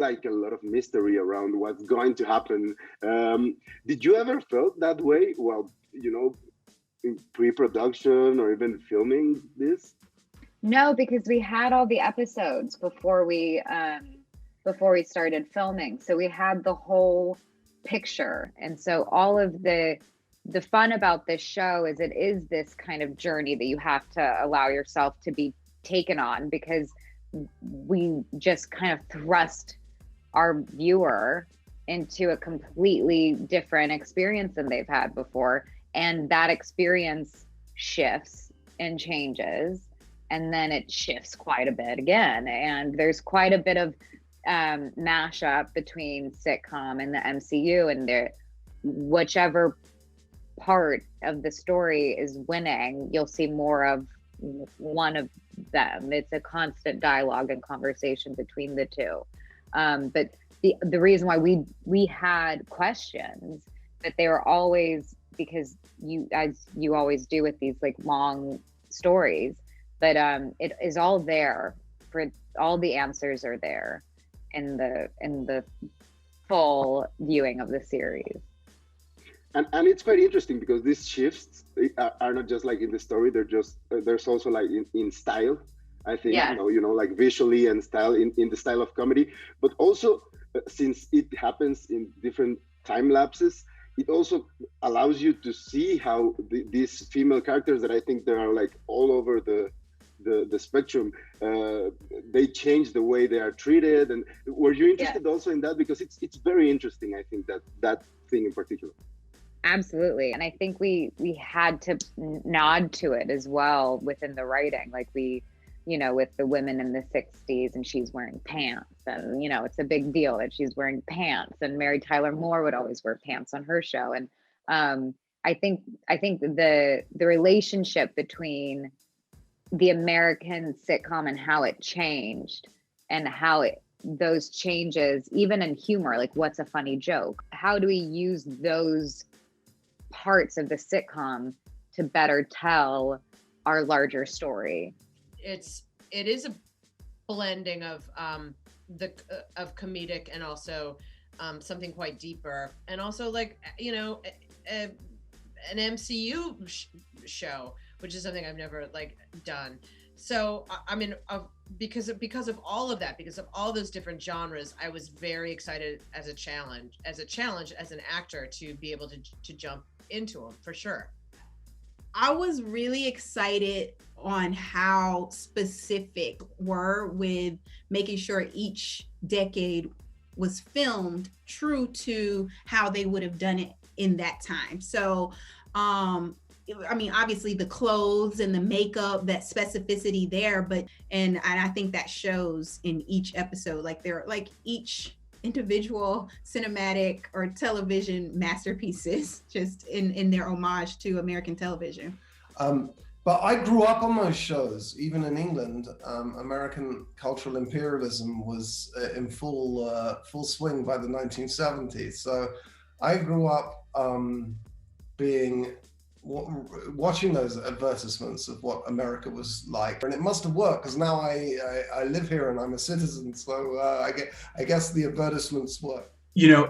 like a lot of mystery around what's going to happen. Did you ever felt that way? Well, in pre-production or even filming this? No, because we had all the episodes before we started filming. So we had the whole picture. And so all of the fun about this show is it is this kind of journey that you have to allow yourself to be taken on, because we just kind of thrust our viewer into a completely different experience than they've had before. And that experience shifts and changes, and then it shifts quite a bit again. And there's quite a bit of mashup between sitcom and the MCU, and whichever part of the story is winning, you'll see more of one of them. It's a constant dialogue and conversation between the two. But the reason why we had questions, but they were always, because as you always do with these like long stories, but it is all there, for all the answers are there in the full viewing of the series. And it's quite interesting because these shifts are not just like in the story, there's also like in style, I think. Yeah. Like visually and style in the style of comedy, but also since it happens in different time lapses, it also allows you to see how these female characters that I think they are like all over the spectrum, they change the way they are treated. And were you interested also in that? Because it's very interesting, I think, that thing in particular. Absolutely. And I think we had to nod to it as well within the writing. Like with the women in the 60s, and she's wearing pants, and it's a big deal that she's wearing pants, and Mary Tyler Moore would always wear pants on her show. And I think the relationship between the American sitcom and how it changed, and how those changes, even in humor, like what's a funny joke, how do we use those parts of the sitcom to better tell our larger story? It is a blending of of comedic and also something quite deeper, and also like an MCU show, which is something I've never like done. So I mean, because of all of that, because of all those different genres, I was very excited as a challenge as an actor to be able to jump into them, for sure. I was really excited on how specific were with making sure each decade was filmed true to how they would have done it in that time. So, I mean, obviously the clothes and the makeup, that specificity there, and I think that shows in each episode. Like they're like each individual cinematic or television masterpieces, just in their homage to American television. But I grew up on those shows, even in England. American cultural imperialism was in full swing by the 1970s. So I grew up watching those advertisements of what America was like, and it must have worked, because now I live here and I'm a citizen. So I guess the advertisements work.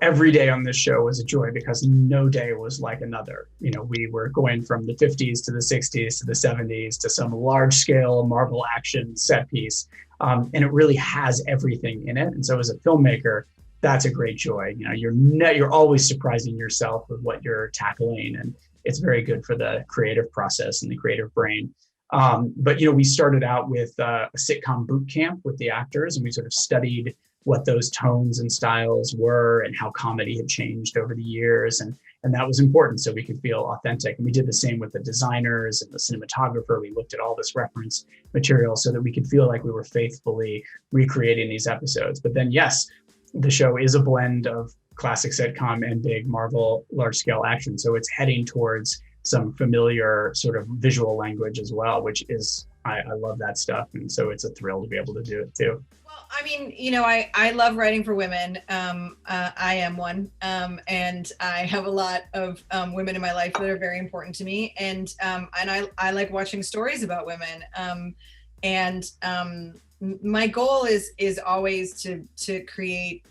Every day on this show was a joy, because no day was like another. We were going from the 50s to the 60s to the 70s to some large scale Marvel action set piece. And it really has everything in it. And so as a filmmaker, that's a great joy. You're always surprising yourself with what you're tackling, and it's very good for the creative process and the creative brain. But we started out with a sitcom boot camp with the actors, and we sort of studied what those tones and styles were and how comedy had changed over the years. And that was important, so we could feel authentic. And we did the same with the designers and the cinematographer. We looked at all this reference material so that we could feel like we were faithfully recreating these episodes. But then, yes, the show is a blend of classic sitcom and big Marvel large-scale action. So it's heading towards some familiar sort of visual language as well, which is, I love that stuff. And so it's a thrill to be able to do it too. Well, I mean, I love writing for women. I am one. And I have a lot of women in my life that are very important to me. And I like watching stories about women. my goal is always to create,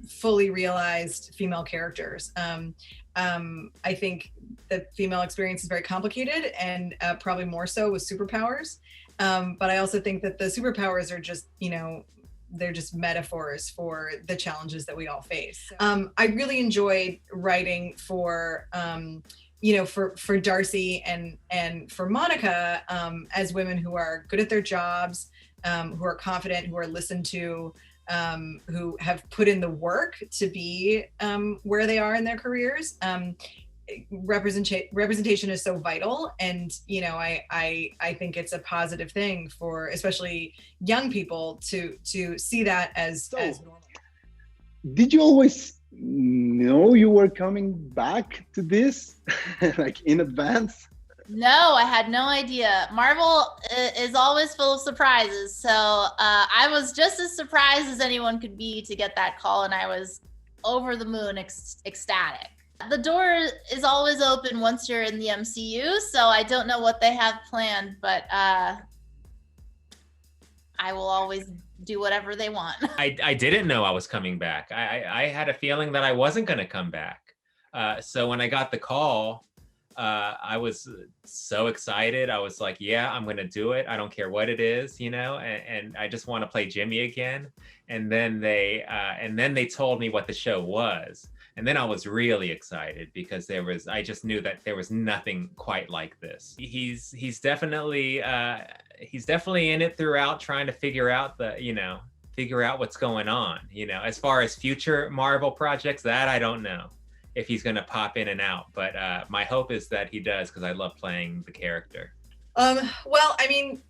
fully realized female characters. I think the female experience is very complicated, and probably more so with superpowers. But I also think that the superpowers are just, they're just metaphors for the challenges that we all face. I really enjoyed writing for for Darcy and for Monica, as women who are good at their jobs, who are confident, who are listened to, who have put in the work to be where they are in their careers. Representation is so vital, and I think it's a positive thing for especially young people to see that as normal. Did you always know you were coming back to this, like in advance? No, I had no idea. Marvel is always full of surprises, so I was just as surprised as anyone could be to get that call, and I was over the moon, ecstatic. The door is always open once you're in the MCU, so I don't know what they have planned, but I will always do whatever they want. I didn't know I was coming back. I had a feeling that I wasn't going to come back. So when I got the call, I was so excited. I was like, yeah, I'm going to do it. I don't care what it is, and I just want to play Jimmy again. And then they told me what the show was. And then I was really excited because I just knew that there was nothing quite like this. He's definitely in it throughout, trying to figure out what's going on. As far as future Marvel projects, that I don't know if he's going to pop in and out, but my hope is that he does, because I love playing the character. Well, I mean,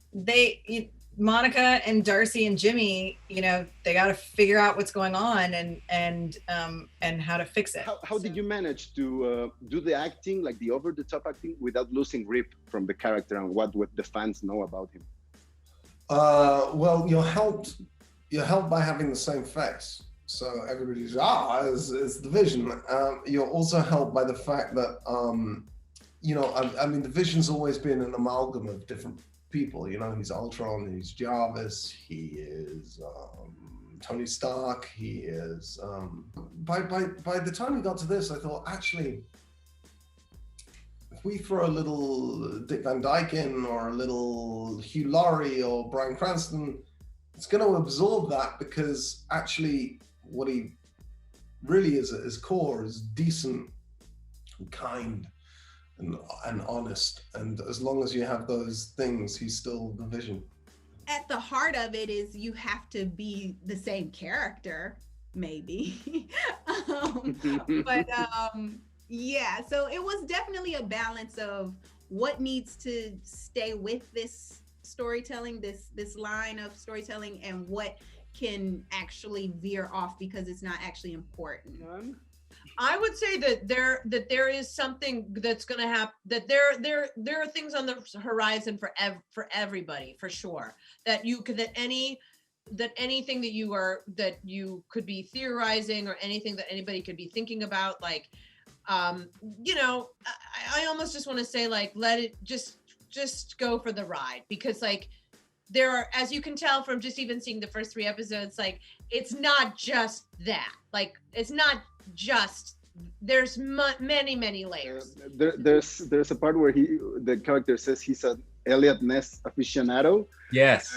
Monica and Darcy and Jimmy, they got to figure out what's going on and how to fix it. How did you manage to do the acting, like the over-the-top acting, without losing grip from the character and what the fans know about him? Well, you're helped by having the same face. So everybody's, it's the Vision. You're also helped by the fact that, I mean, the Vision's always been an amalgam of different people. He's Ultron, he's Jarvis, he is Tony Stark, he is... By the time we got to this, I thought, actually, if we throw a little Dick Van Dyke in, or a little Hugh Laurie or Bryan Cranston, it's going to absorb that, because actually what he really is at his core is decent and kind and honest, and as long as you have those things, he's still the Vision. At the heart of it is you have to be the same character, maybe. Yeah, so it was definitely a balance of what needs to stay with this storytelling, this line of storytelling, and what can actually veer off because it's not actually important. I would say that there is something that's going to happen, that there are things on the horizon for everybody, for sure, that anything that you could be theorizing, or anything that anybody could be thinking about, like, I almost just want to say, like, let it just go for the ride, because, like, there are, as you can tell from just even seeing the first 3 episodes, like, it's not just that, like, it's not just, there's many layers. There's a part where the character says he's an Elliot Ness aficionado. Yes.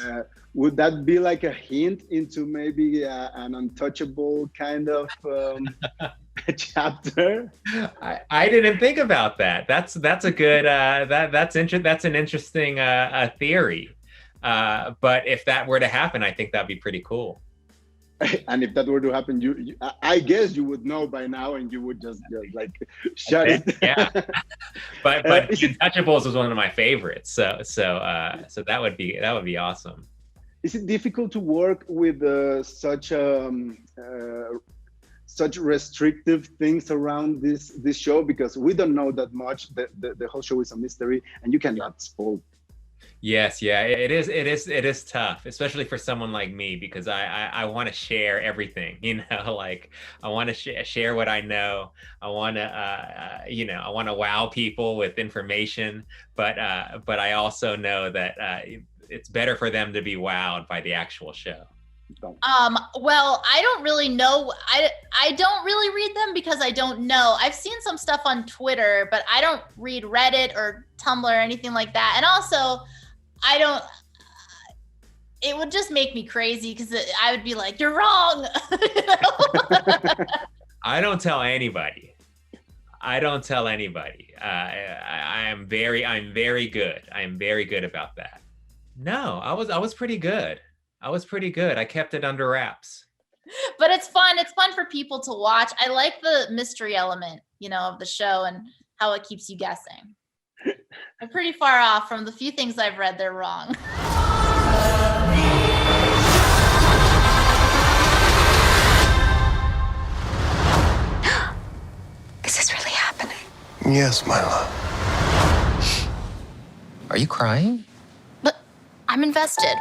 Would that be like a hint into maybe an untouchable kind of chapter? I didn't think about that. That's a good that's an interesting theory. But if that were to happen, I think that'd be pretty cool. And if that were to happen, I guess you would know by now, and you would just like shut it. Yeah. But Untouchables was one of my favorites. So that would be awesome. Is it difficult to work with such restrictive things around this show, because we don't know that much? The whole show is a mystery, and you cannot spoil. Yes, yeah, it is tough, especially for someone like me, because I want to share everything, like I want to share what I know. I want to, I want to wow people with information, but I also know that it's better for them to be wowed by the actual show. Well, I don't really know. I don't really read them because I don't know. I've seen some stuff on Twitter, but I don't read Reddit or Tumblr or anything like that. And also, I don't. It would just make me crazy because I would be like, "You're wrong." You know? I don't tell anybody. I'm very good. I am very good about that. No, I was pretty good. I kept it under wraps. But it's fun. It's fun for people to watch. I like the mystery element, of the show and how it keeps you guessing. I'm pretty far off from the few things I've read. They're wrong. Is this really happening? Yes, my love. Are you crying? But I'm invested.